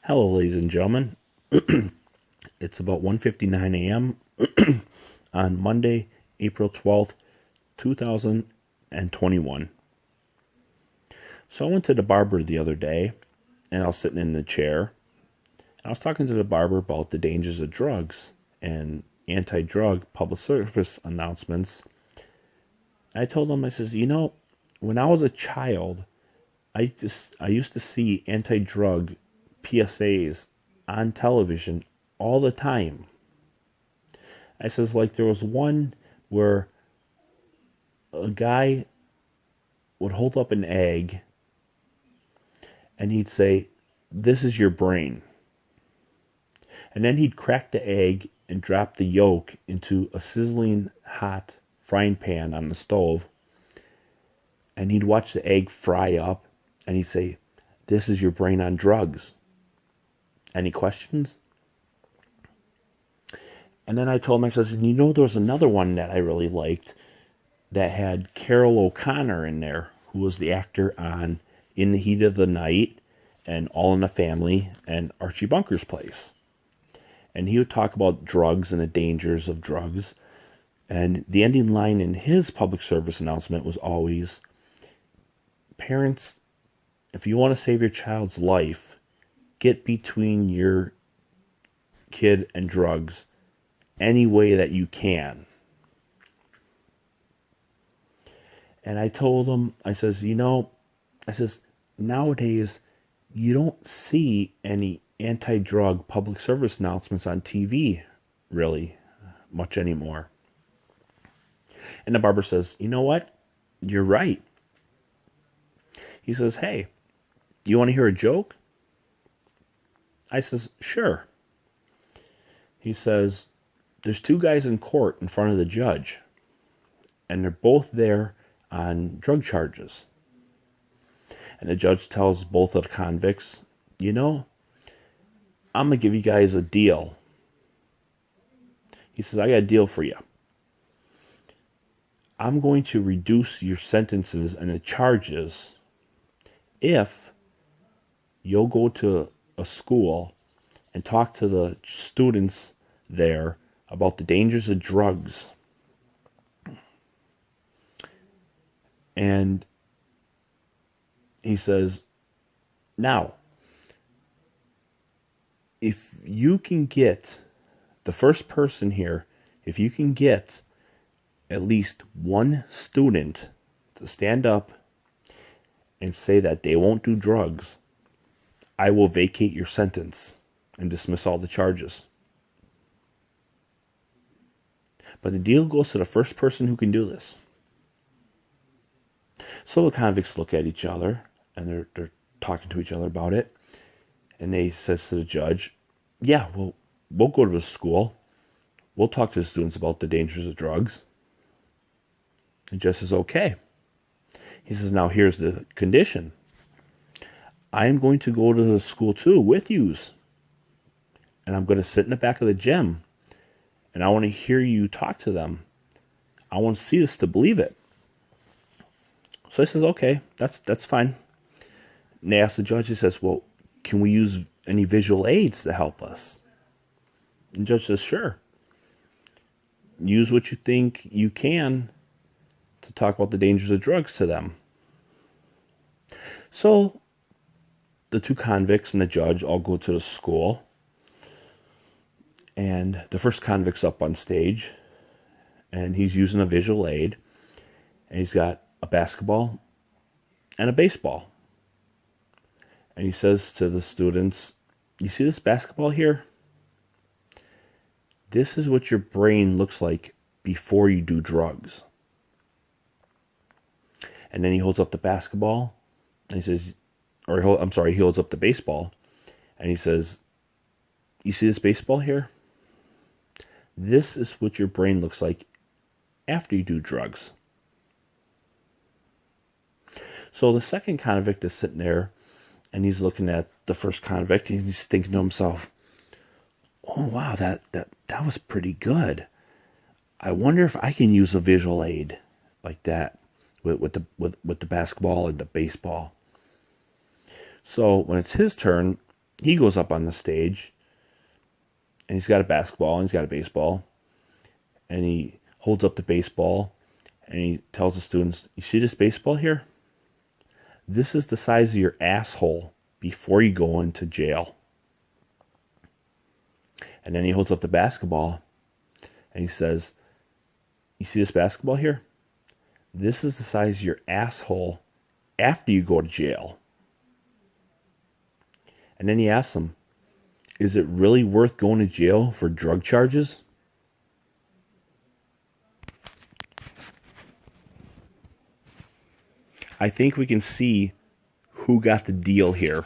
Hello, ladies and gentlemen. It's about 1:59 a.m. on Monday, April 12th, 2021. So I went to the barber the other day, and I was sitting in the chair. And I was talking to the barber about the dangers of drugs and anti-drug public service announcements. I told him, I says, when I was a child, I used to see anti-drug PSAs on television all the time. I says, like, there was one where a guy would hold up an egg and he'd say, "This is your brain." And then he'd crack the egg and drop the yolk into a sizzling hot frying pan on the stove. And he'd watch the egg fry up and he'd say, "This is your brain on drugs." Any questions? And then I told him, I says, there was another one that I really liked that had Carol O'Connor in there, who was the actor on In the Heat of the Night and All in the Family and Archie Bunker's Place. And he would talk about drugs and the dangers of drugs. And the ending line in his public service announcement was always, "Parents, if you want to save your child's life, get between your kid and drugs any way that you can." And I told him, I says, nowadays you don't see any anti-drug public service announcements on TV really much anymore. And the barber says, "You know what? You're right." He says, "Hey, you want to hear a joke?" I says, "Sure." He says, "There's two guys in court in front of the judge, and they're both there on drug charges." And the judge tells both of the convicts, "I'm going to give you guys a deal." He says, "I got a deal for you. I'm going to reduce your sentences and the charges if you'll go to a school and talk to the students there about the dangers of drugs." And he says, "Now, if you can get the first person here, if you can get at least one student to stand up and say that they won't do drugs, I will vacate your sentence and dismiss all the charges. But the deal goes to the first person who can do this." So the convicts look at each other and they're talking to each other about it. And they says to the judge, "Yeah, we'll go to the school. We'll talk to the students about the dangers of drugs." The judge says, "Okay." He says, "Now here's the condition. I'm going to go to the school too with yous. And I'm going to sit in the back of the gym. And I want to hear you talk to them. I want to see this to believe it." So he says, "Okay, that's fine." And they ask the judge, he says, "Well, can we use any visual aids to help us?" And the judge says, "Sure. Use what you think you can to talk about the dangers of drugs to them." So the two convicts and the judge all go to the school. And the first convict's up on stage. And he's using a visual aid. And he's got a basketball and a baseball. And he says to the students, "You see this basketball here? This is what your brain looks like before you do drugs." And then he holds up the basketball, and he says, he holds up the baseball, and he says, "You see this baseball here? This is what your brain looks like after you do drugs." So the second convict is sitting there, and he's looking at the first convict, and he's thinking to himself, "Oh wow, that was pretty good. I wonder if I can use a visual aid like that with the basketball and the baseball." So when it's his turn, he goes up on the stage, and he's got a basketball, and he's got a baseball, and he holds up the baseball, and he tells the students, you see this baseball here? This is the size of your asshole before you go into jail. And then he holds up the basketball, and he says, you see this basketball here? This is the size of your asshole after you go to jail. And then he asks him, is it really worth going to jail for drug charges? I think we can see who got the deal here.